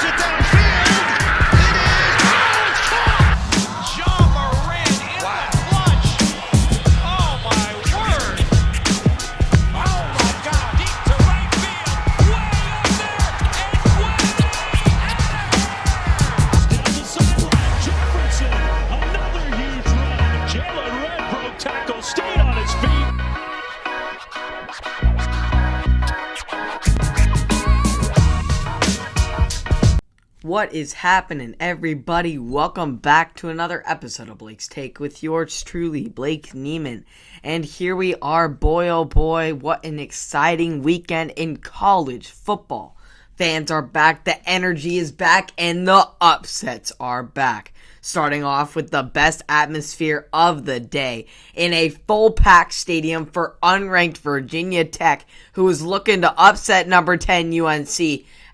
it downfield. It is. Oh, it's caught. John Moran in the clutch. Oh, my word. Oh, my God. Deep to right field. Way up there. And way down the sideline. Jefferson. Another huge run. Jalen Red broke tackle. Stayed on his feet. What is happening, everybody? Welcome back to another episode of Blake's Take with yours truly, Blake Neiman. And here we are, boy oh boy, what an exciting weekend in college football. Fans are back, the energy is back, and the upsets are back. Starting off with the best atmosphere of the day in a full-packed stadium for unranked Virginia Tech, who is looking to upset number 10 UNC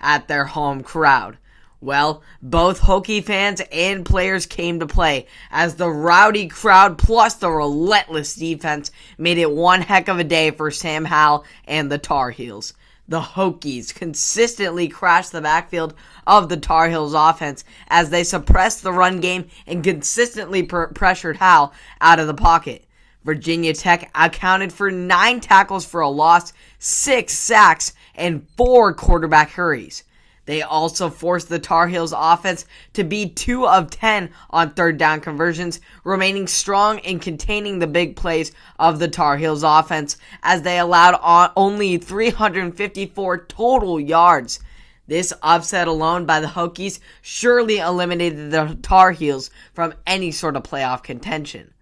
at their home crowd. Well, both Hokie fans and players came to play, as the rowdy crowd plus the relentless defense made it one heck of a day for Sam Howell and the Tar Heels. The Hokies consistently crashed the backfield of the Tar Heels offense as they suppressed the run game and consistently pressured Howell out of the pocket. Virginia Tech accounted for 9 tackles for a loss, 6 sacks, and 4 quarterback hurries. They also forced the Tar Heels offense to be 2 of 10 on third down conversions, remaining strong in containing the big plays of the Tar Heels offense as they allowed only 354 total yards. This upset alone by the Hokies surely eliminated the Tar Heels from any sort of playoff contention.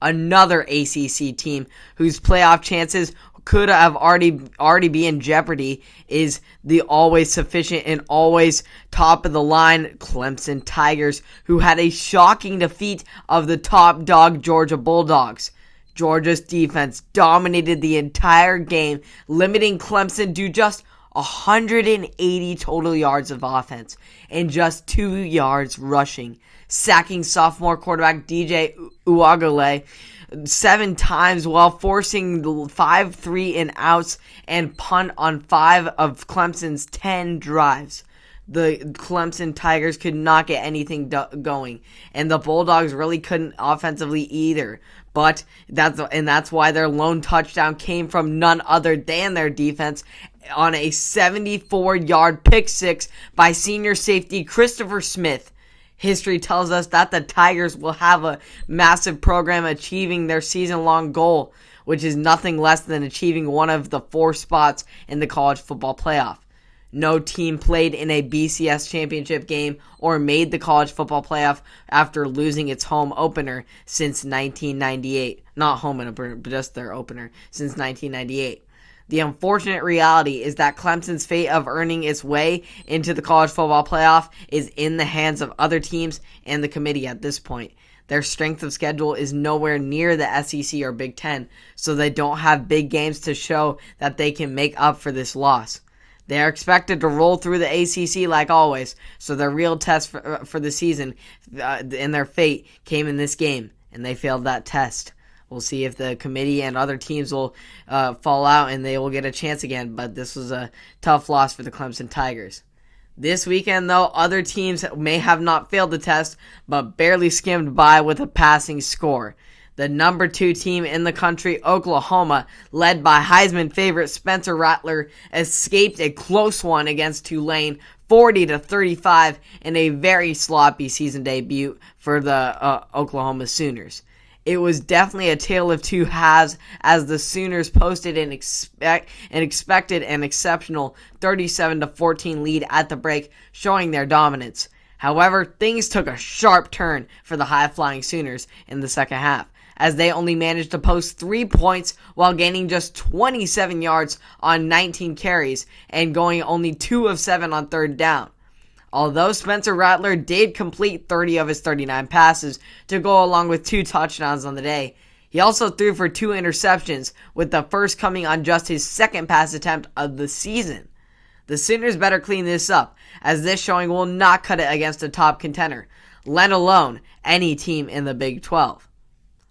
Another ACC team whose playoff chances could have already be in jeopardy is the always sufficient and always top of the line Clemson Tigers, who had a shocking defeat of the top dog Georgia Bulldogs. Georgia's defense dominated the entire game, limiting Clemson to just 180 total yards of offense and just 2 yards rushing, sacking sophomore quarterback DJ Uiagalelei 7 times while forcing the 5 3-and-outs and punt on 5 of Clemson's 10 drives. The Clemson Tigers could not get anything going, and the Bulldogs really couldn't offensively either. But that's why their lone touchdown came from none other than their defense on a 74-yard pick six by senior safety Christopher Smith. History tells us that the Tigers will have a massive program achieving their season-long goal, which is nothing less than achieving one of the 4 spots in the college football playoff. No team played in a BCS championship game or made the college football playoff after losing its home opener since 1998. Not home opener, but just their opener since 1998. The unfortunate reality is that Clemson's fate of earning its way into the college football playoff is in the hands of other teams and the committee at this point. Their strength of schedule is nowhere near the SEC or Big Ten, so they don't have big games to show that they can make up for this loss. They are expected to roll through the ACC like always, so their real test for the season and their fate came in this game, and they failed that test. We'll see if the committee and other teams will fall out and they will get a chance again, but this was a tough loss for the Clemson Tigers. This weekend, though, other teams may have not failed the test, but barely skimmed by with a passing score. The number 2 team in the country, Oklahoma, led by Heisman favorite Spencer Rattler, escaped a close one against Tulane, 40-35, in a very sloppy season debut for the Oklahoma Sooners. It was definitely a tale of 2 halves as the Sooners posted an expected and exceptional 37-14 lead at the break, showing their dominance. However, things took a sharp turn for the high-flying Sooners in the second half, as they only managed to post 3 points while gaining just 27 yards on 19 carries and going only 2 of 7 on third down. Although Spencer Rattler did complete 30 of his 39 passes to go along with 2 touchdowns on the day, he also threw for 2 interceptions, with the first coming on just his second pass attempt of the season. The Sooners better clean this up, as this showing will not cut it against a top contender, let alone any team in the Big 12.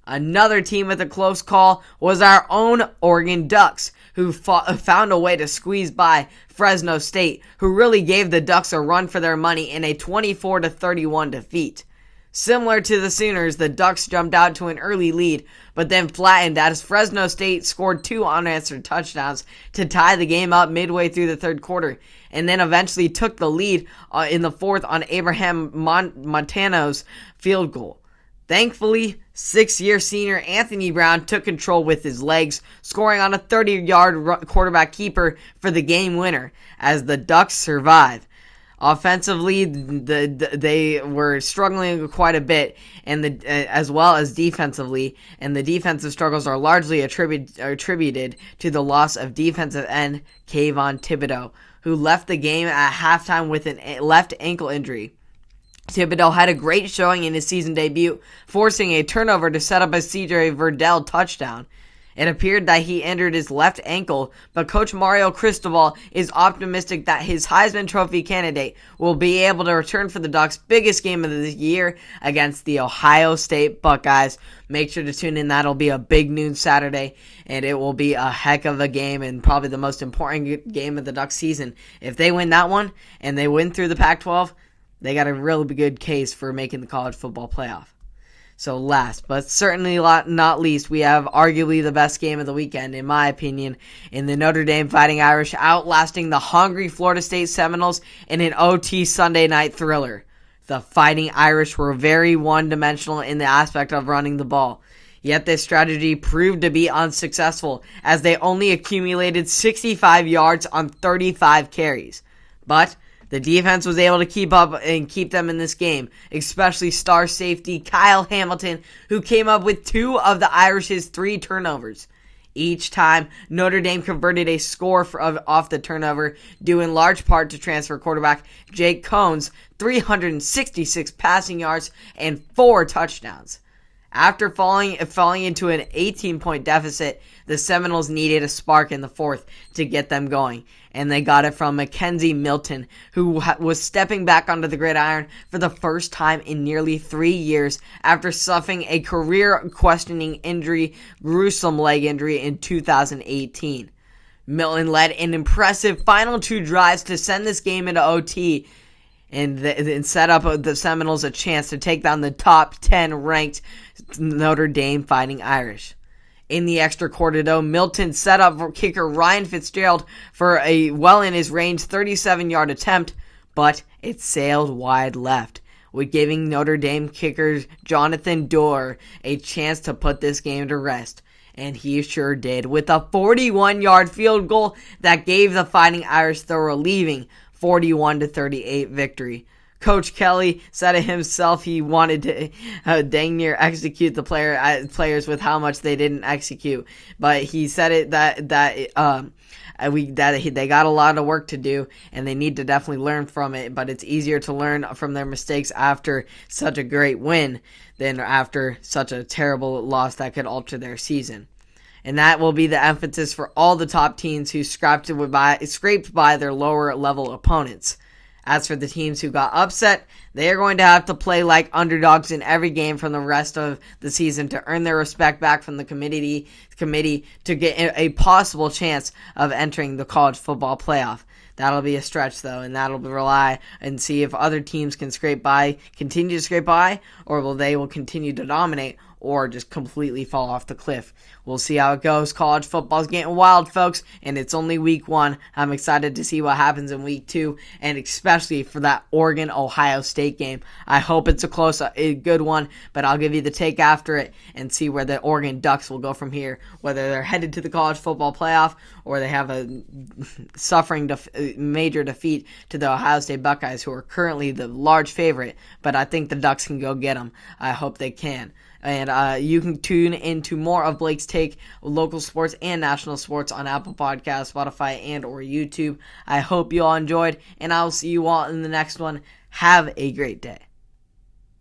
Another team with a close call was our own Oregon Ducks, who found a way to squeeze by Fresno State, who really gave the Ducks a run for their money in a 24-31 defeat. Similar to the Sooners, the Ducks jumped out to an early lead, but then flattened as Fresno State scored 2 unanswered touchdowns to tie the game up midway through the third quarter, and then eventually took the lead in the fourth on Abraham Montano's field goal. Thankfully, 6-year senior Anthony Brown took control with his legs, scoring on a 30-yard quarterback keeper for the game winner as the Ducks survive. Offensively, they were struggling quite a bit, and as well as defensively, and the defensive struggles are largely attributed to the loss of defensive end Kayvon Thibodeau, who left the game at halftime with a left ankle injury. Thibodeau had a great showing in his season debut, forcing a turnover to set up a CJ Verdell touchdown. It appeared that he injured his left ankle, but Coach Mario Cristobal is optimistic that his Heisman Trophy candidate will be able to return for the Ducks' biggest game of the year against the Ohio State Buckeyes. Make sure to tune in. That'll be a big noon Saturday, and it will be a heck of a game and probably the most important game of the Ducks season. If they win that one and they win through the Pac-12, they got a really good case for making the college football playoff. So last, but certainly not least, we have arguably the best game of the weekend, in my opinion, in the Notre Dame Fighting Irish outlasting the hungry Florida State Seminoles in an OT Sunday night thriller. The Fighting Irish were very one-dimensional in the aspect of running the ball. Yet this strategy proved to be unsuccessful as they only accumulated 65 yards on 35 carries. But the defense was able to keep up and keep them in this game, especially star safety Kyle Hamilton, who came up with 2 of the Irish's 3 turnovers. Each time, Notre Dame converted a score off the turnover, due in large part to transfer quarterback Jake Cohn's 366 passing yards and 4 touchdowns. After falling into an 18-point deficit, the Seminoles needed a spark in the fourth to get them going, and they got it from Mackenzie Milton, who was stepping back onto the gridiron for the first time in nearly 3 years after suffering a career-questioning injury, gruesome leg injury in 2018. Milton led an impressive final 2 drives to send this game into OT, and set up the Seminoles a chance to take down the top 10 ranked Notre Dame Fighting Irish. In the extra quarter, though, Milton set up for kicker Ryan Fitzgerald for a in his range 37-yard attempt, but it sailed wide left, with giving Notre Dame kicker Jonathan Dorr a chance to put this game to rest. And he sure did, with a 41-yard field goal that gave the Fighting Irish the relieving 41-38 victory. Coach Kelly said it himself, he wanted to dang near execute the players with how much they didn't execute. But he said it that they got a lot of work to do, and they need to definitely learn from it. But it's easier to learn from their mistakes after such a great win than after such a terrible loss that could alter their season. And that will be the emphasis for all the top teams who scraped by their lower level opponents. As for the teams who got upset, they are going to have to play like underdogs in every game from the rest of the season to earn their respect back from the committee to get a possible chance of entering the college football playoff. That'll be a stretch, though, and that'll rely and see if other teams can continue to scrape by, or they will continue to dominate, or just completely fall off the cliff. We'll see how it goes. College football's getting wild, folks, and it's only week 1. I'm excited to see what happens in week 2, and especially for that Oregon-Ohio State game. I hope it's a good one, but I'll give you the take after it and see where the Oregon Ducks will go from here, whether they're headed to the college football playoff or they have a major defeat to the Ohio State Buckeyes, who are currently the large favorite, but I think the Ducks can go get them. I hope they can. And you can tune into more of Blake's Take, local sports and national sports, on Apple Podcasts, Spotify, and or YouTube. I hope you all enjoyed, and I will see you all in the next one. Have a great day.